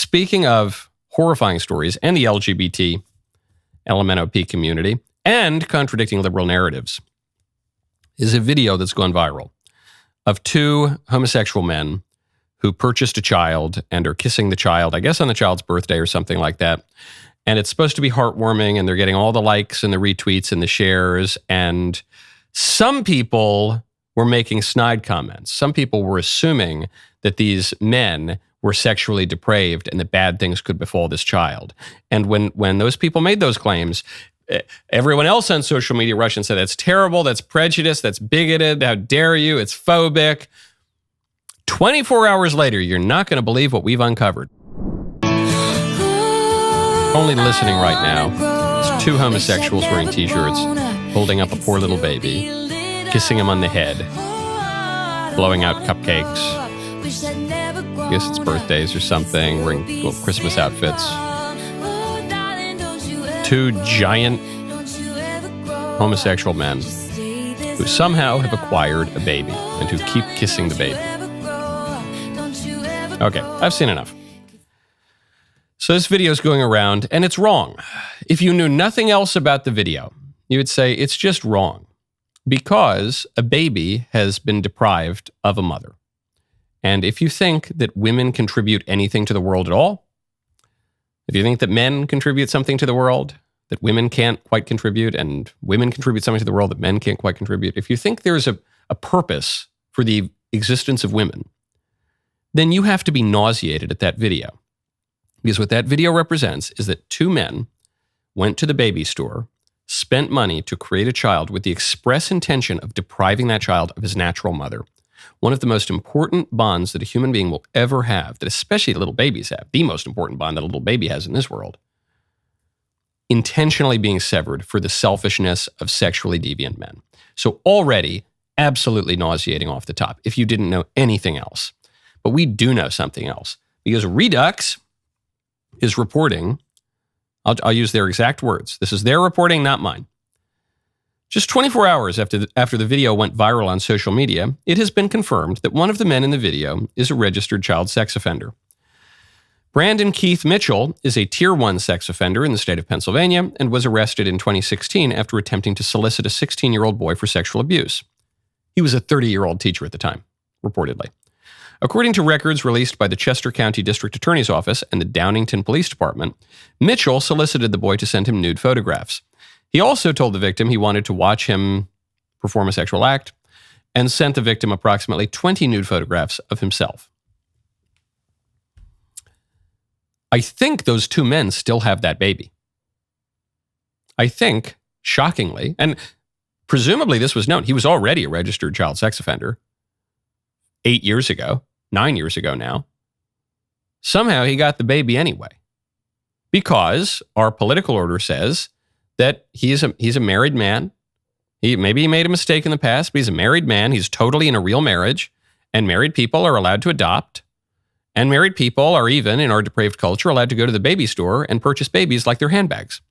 Speaking of horrifying stories and the LGBT LMNOP community and contradicting liberal narratives, is a video that's gone viral of two homosexual men who purchased a child and are kissing the child, I guess on the child's birthday or something like that. And it's supposed to be heartwarming, and they're getting all the likes and the retweets and the shares. And some people were making snide comments. Some people were assuming that these men were sexually depraved and that bad things could befall this child. And when those people made those claims, everyone else on social media rushed and said, that's terrible, that's prejudice, that's bigoted, how dare you, it's phobic. 24 hours later, you're not going to believe what we've uncovered. Only listening right now, it's two homosexuals wearing t-shirts, holding up a poor little baby, kissing him on the head, blowing out cupcakes. I guess it's birthdays or something, wearing little Christmas outfits. Two giant homosexual men who somehow have acquired a baby and who keep kissing the baby. Okay, I've seen enough. So this video is going around, and it's wrong. If you knew nothing else about the video, you would say it's just wrong because a baby has been deprived of a mother. And if you think that women contribute anything to the world at all, if you think that men contribute something to the world that women can't quite contribute, and women contribute something to the world that men can't quite contribute, if you think there's a purpose for the existence of women, then you have to be nauseated at that video. Because what that video represents is that two men went to the baby store, spent money to create a child with the express intention of depriving that child of his natural mother. One of the most important bonds that a human being will ever have, that especially little babies have, the most important bond that a little baby has in this world, intentionally being severed for the selfishness of sexually deviant men. So already, absolutely nauseating off the top, if you didn't know anything else. But we do know something else, because Redux is reporting, I'll use their exact words. This is their reporting, not mine. Just 24 hours after the video went viral on social media, it has been confirmed that one of the men in the video is a registered child sex offender. Brandon Keith Mitchell is a Tier 1 sex offender in the state of Pennsylvania and was arrested in 2016 after attempting to solicit a 16-year-old boy for sexual abuse. He was a 30-year-old teacher at the time, reportedly. According to records released by the Chester County District Attorney's Office and the Downingtown Police Department, Mitchell solicited the boy to send him nude photographs. He also told the victim he wanted to watch him perform a sexual act and sent the victim approximately 20 nude photographs of himself. I think those two men still have that baby. I think, shockingly, and presumably this was known, he was already a registered child sex offender 8 years ago, 9 years ago now. Somehow he got the baby anyway, because our political order says that he's a married man. Maybe he made a mistake in the past, but he's a married man. He's totally in a real marriage, and married people are allowed to adopt. And married people are even, in our depraved culture, allowed to go to the baby store and purchase babies like their handbags.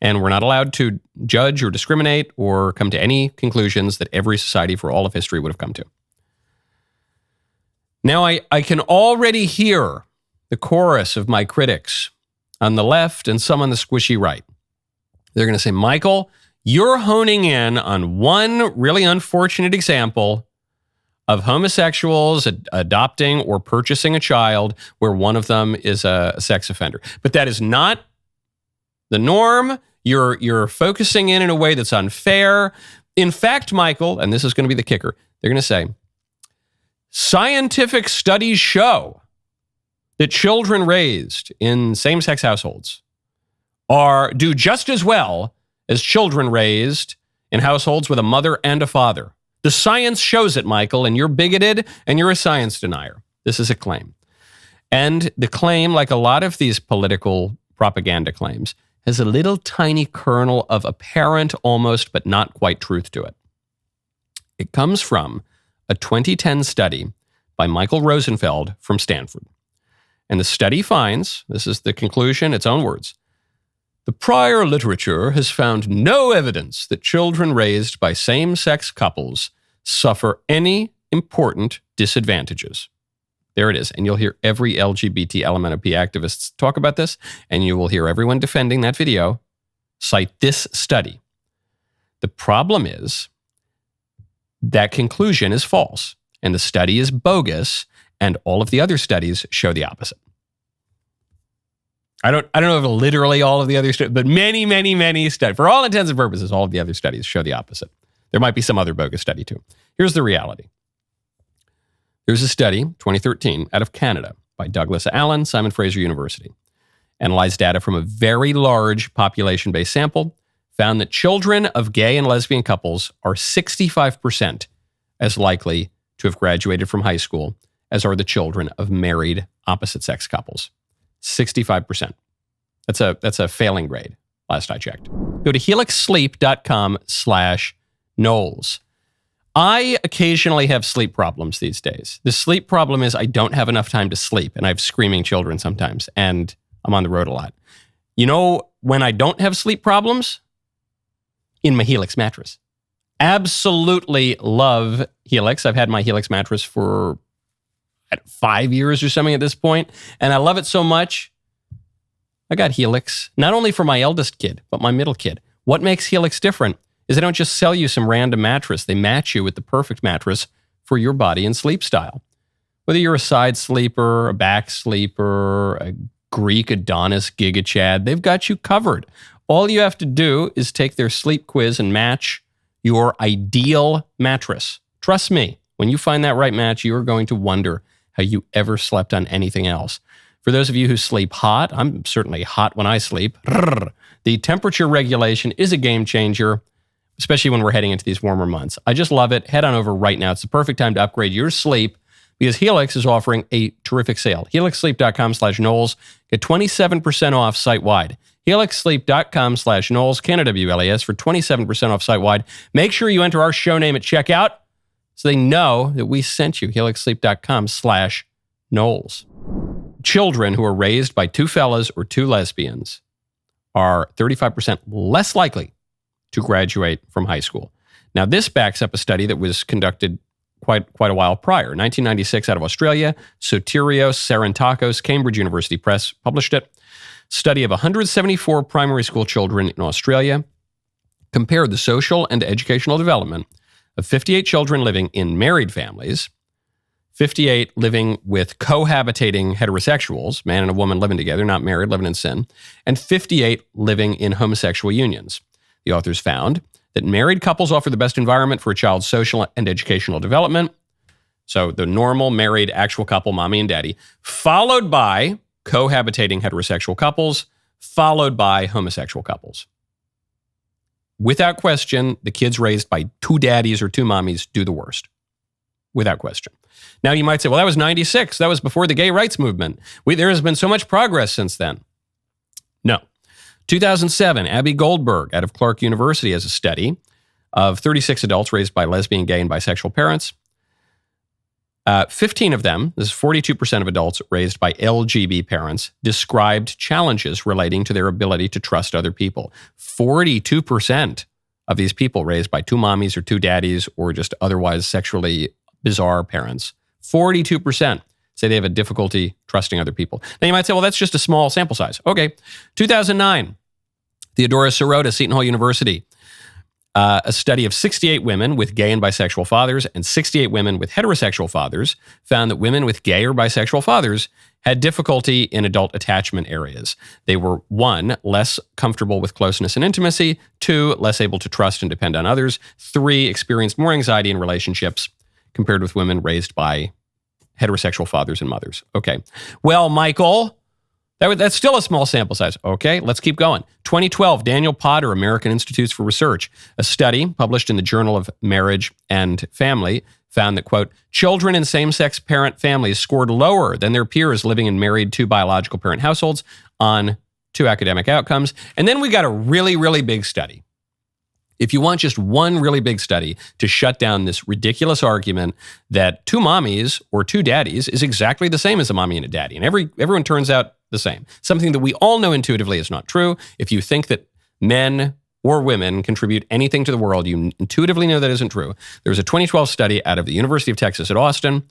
And we're not allowed to judge or discriminate or come to any conclusions that every society for all of history would have come to. Now, I can already hear the chorus of my critics on the left and some on the squishy right. They're going to say, Michael, you're honing in on one really unfortunate example of homosexuals adopting or purchasing a child where one of them is a sex offender. But that is not the norm. You're focusing in a way that's unfair. In fact, Michael, and this is going to be the kicker, they're going to say, scientific studies show that children raised in same-sex households do just as well as children raised in households with a mother and a father. The science shows it, Michael, and you're bigoted and you're a science denier. This is a claim. And the claim, like a lot of these political propaganda claims, has a little tiny kernel of apparent, almost, but not quite truth to it. It comes from a 2010 study by Michael Rosenfeld from Stanford. And the study finds, this is the conclusion, its own words, the prior literature has found no evidence that children raised by same-sex couples suffer any important disadvantages. There it is. And you'll hear every LGBT LMNOP activists talk about this, and you will hear everyone defending that video cite this study. The problem is that conclusion is false, and the study is bogus, and all of the other studies show the opposite. I don't know if literally all of the other studies, but many studies, for all intents and purposes, all of the other studies show the opposite. There might be some other bogus study too. Here's the reality. There's a study, 2013, out of Canada by Douglas Allen, Simon Fraser University. Analyzed data from a very large population-based sample, found that children of gay and lesbian couples are 65% as likely to have graduated from high school as are the children of married opposite-sex couples. 65%. That's a failing grade, last I checked. Go to helixsleep.com/Knowles. I occasionally have sleep problems these days. The sleep problem is I don't have enough time to sleep, and I have screaming children sometimes, and I'm on the road a lot. You know when I don't have sleep problems? In my Helix mattress. Absolutely love Helix. I've had my Helix mattress for 5 years or something at this point, and I love it so much. I got Helix, not only for my eldest kid, but my middle kid. What makes Helix different is they don't just sell you some random mattress. They match you with the perfect mattress for your body and sleep style. Whether you're a side sleeper, a back sleeper, a Greek Adonis Giga Chad, they've got you covered. All you have to do is take their sleep quiz and match your ideal mattress. Trust me, when you find that right match, you are going to wonder how you ever slept on anything else. For those of you who sleep hot, I'm certainly hot when I sleep. The temperature regulation is a game changer, especially when we're heading into these warmer months. I just love it. Head on over right now. It's the perfect time to upgrade your sleep because Helix is offering a terrific sale. helixsleep.com/Knowles. Get 27% off site-wide. helixsleep.com/Knowles, Canada-WLAS, for 27% off site-wide. Make sure you enter our show name at checkout so they know that we sent you. helixsleep.com/Knowles. Children who are raised by two fellas or two lesbians are 35% less likely to graduate from high school. Now, this backs up a study that was conducted quite a while prior. 1996 out of Australia, Soterios Sarantakos, Cambridge University Press published it. Study of 174 primary school children in Australia compared the social and educational development of 58 children living in married families, 58 living with cohabitating heterosexuals, man and a woman living together, not married, living in sin, and 58 living in homosexual unions. The authors found that married couples offer the best environment for a child's social and educational development. So the normal married actual couple, mommy and daddy, followed by cohabitating heterosexual couples, followed by homosexual couples. Without question, the kids raised by two daddies or two mommies do the worst. Without question. Now you might say, well, that was 96. That was before the gay rights movement. There has been so much progress since then. No. 2007, Abby Goldberg out of Clark University has a study of 36 adults raised by lesbian, gay, and bisexual parents. 15 of them, this is 42% of adults raised by LGB parents, described challenges relating to their ability to trust other people. 42% of these people raised by two mommies or two daddies or just otherwise sexually bizarre parents, 42% say they have a difficulty trusting other people. Now you might say, well, that's just a small sample size. Okay. 2009, Theodora Sirota, Seton Hall University. A study of 68 women with gay and bisexual fathers and 68 women with heterosexual fathers found that women with gay or bisexual fathers had difficulty in adult attachment areas. They were 1, less comfortable with closeness and intimacy, 2, less able to trust and depend on others, 3, experienced more anxiety in relationships compared with women raised by heterosexual fathers and mothers. Okay. Well, Michael, that's still a small sample size. Okay, let's keep going. 2012, Daniel Potter, American Institutes for Research. A study published in the Journal of Marriage and Family found that, quote, children in same-sex parent families scored lower than their peers living in married to biological parent households on 2 academic outcomes. And then we got a really, really big study. If you want just one really big study to shut down this ridiculous argument that two mommies or two daddies is exactly the same as a mommy and a daddy, and everyone turns out the same, something that we all know intuitively is not true. If you think that men or women contribute anything to the world, you intuitively know that isn't true. There was a 2012 study out of the University of Texas at Austin.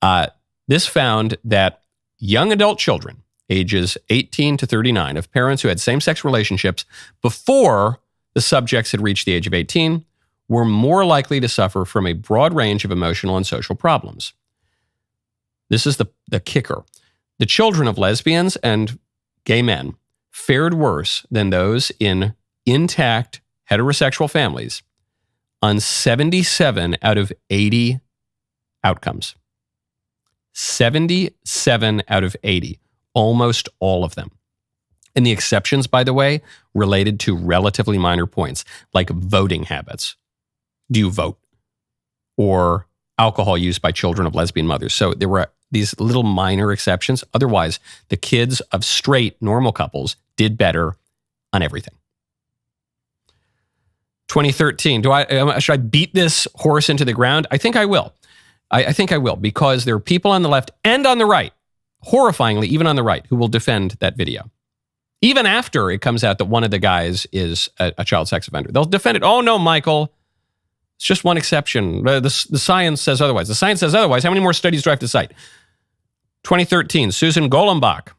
The This found that young adult children, ages 18 to 39, of parents who had same-sex relationships before the subjects had reached the age of 18, were more likely to suffer from a broad range of emotional and social problems. This is the kicker. The children of lesbians and gay men fared worse than those in intact heterosexual families on 77 out of 80 outcomes. 77 out of 80, almost all of them. And the exceptions, by the way, related to relatively minor points, like voting habits. Do you vote? Or alcohol use by children of lesbian mothers. So there were these little minor exceptions. Otherwise, the kids of straight, normal couples did better on everything. 2013, should I beat this horse into the ground? I think I will. I think I will, because there are people on the left and on the right, horrifyingly, even on the right, who will defend that video. Even after it comes out that one of the guys is a child sex offender. They'll defend it. Oh, no, Michael. It's just one exception. The science says otherwise. The science says otherwise. How many more studies do I have to cite? 2013, Susan Golenbach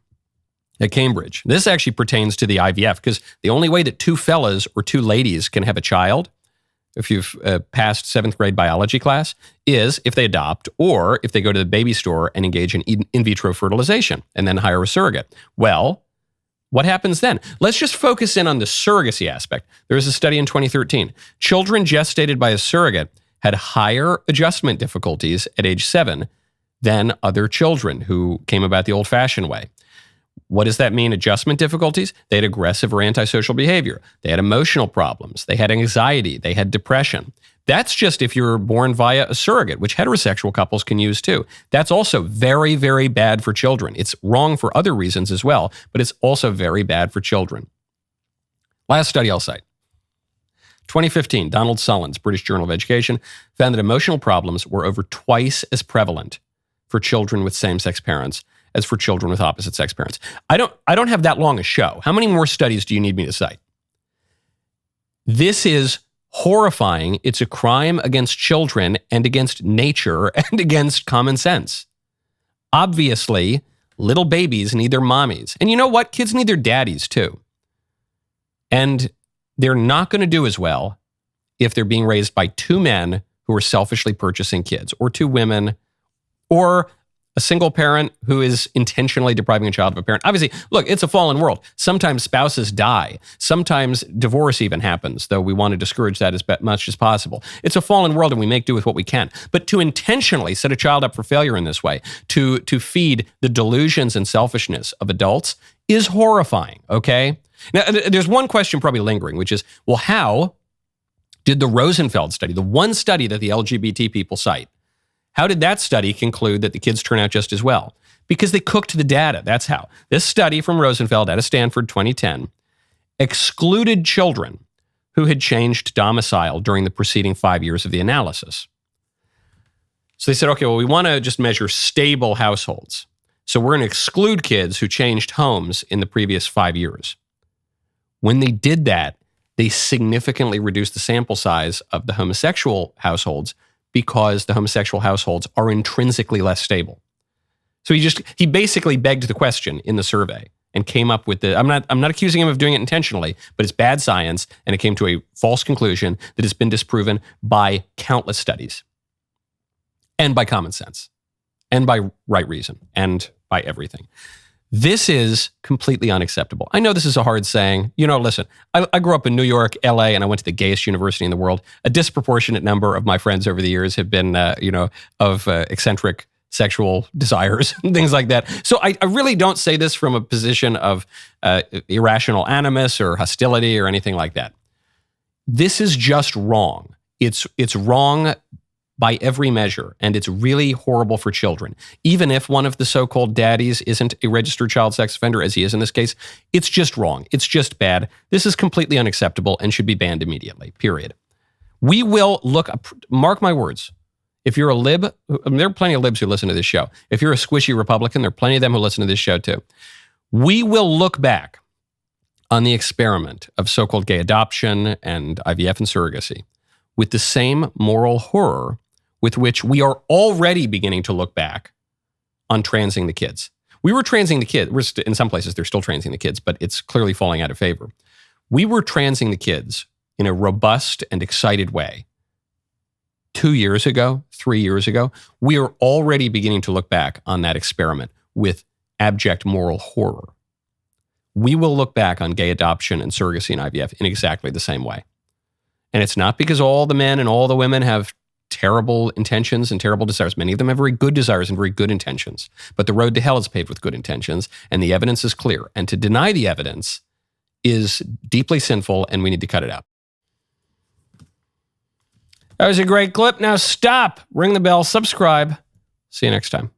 at Cambridge. This actually pertains to the IVF, because the only way that two fellas or two ladies can have a child, if you've passed 7th grade biology class, is if they adopt or if they go to the baby store and engage in in vitro fertilization and then hire a surrogate. Well, what happens then? Let's just focus in on the surrogacy aspect. There was a study in 2013. Children gestated by a surrogate had higher adjustment difficulties at age 7 than other children who came about the old-fashioned way. What does that mean, adjustment difficulties? They had aggressive or antisocial behavior. They had emotional problems. They had anxiety. They had depression. That's just if you're born via a surrogate, which heterosexual couples can use too. That's also very, very bad for children. It's wrong for other reasons as well, but it's also very bad for children. Last study I'll cite. 2015, Donald Sullins, British Journal of Education, found that emotional problems were over twice as prevalent for children with same-sex parents as for children with opposite-sex parents. I don't have that long a show. How many more studies do you need me to cite? This is horrifying. It's a crime against children and against nature and against common sense. Obviously, little babies need their mommies. And you know what? Kids need their daddies too. And they're not going to do as well if they're being raised by two men who are selfishly purchasing kids, or two women, or a single parent who is intentionally depriving a child of a parent. Obviously, look, it's a fallen world. Sometimes spouses die. Sometimes divorce even happens, though we want to discourage that as much as possible. It's a fallen world and we make do with what we can. But to intentionally set a child up for failure in this way, to feed the delusions and selfishness of adults, is horrifying, okay? Now, there's one question probably lingering, which is, well, how did the Rosenfeld study, the one study that the LGBT people cite, how did that study conclude that the kids turn out just as well? Because they cooked the data. That's how. This study from Rosenfeld out of Stanford, 2010, excluded children who had changed domicile during the preceding 5 years of the analysis. So they said, okay, well, we want to just measure stable households. So we're going to exclude kids who changed homes in the previous 5 years. When they did that, they significantly reduced the sample size of the homosexual households, because the homosexual households are intrinsically less stable. So he basically begged the question in the survey and came up with I'm not accusing him of doing it intentionally, but it's bad science, and it came to a false conclusion that has been disproven by countless studies, and by common sense, and by right reason, and by everything. This is completely unacceptable. I know this is a hard saying. Listen, I grew up in New York, LA, and I went to the gayest university in the world. A disproportionate number of my friends over the years have been, of eccentric sexual desires and things like that. So I really don't say this from a position of irrational animus or hostility or anything like that. This is just wrong. It's wrong by every measure, and it's really horrible for children. Even if one of the so-called daddies isn't a registered child sex offender, as he is in this case, it's just wrong. It's just bad. This is completely unacceptable and should be banned immediately, period. We will look up, mark my words, if you're a lib, there are plenty of libs who listen to this show. If you're a squishy Republican, there are plenty of them who listen to this show too. We will look back on the experiment of so-called gay adoption and IVF and surrogacy with the same moral horror with which we are already beginning to look back on transing the kids. We were transing the kids. In some places, they're still transing the kids, but it's clearly falling out of favor. We were transing the kids in a robust and excited way 2 years ago, 3 years ago. We are already beginning to look back on that experiment with abject moral horror. We will look back on gay adoption and surrogacy and IVF in exactly the same way. And it's not because all the men and all the women have terrible intentions and terrible desires. Many of them have very good desires and very good intentions. But the road to hell is paved with good intentions, and the evidence is clear. And to deny the evidence is deeply sinful, and we need to cut it out. That was a great clip. Now stop, ring the bell, subscribe. See you next time.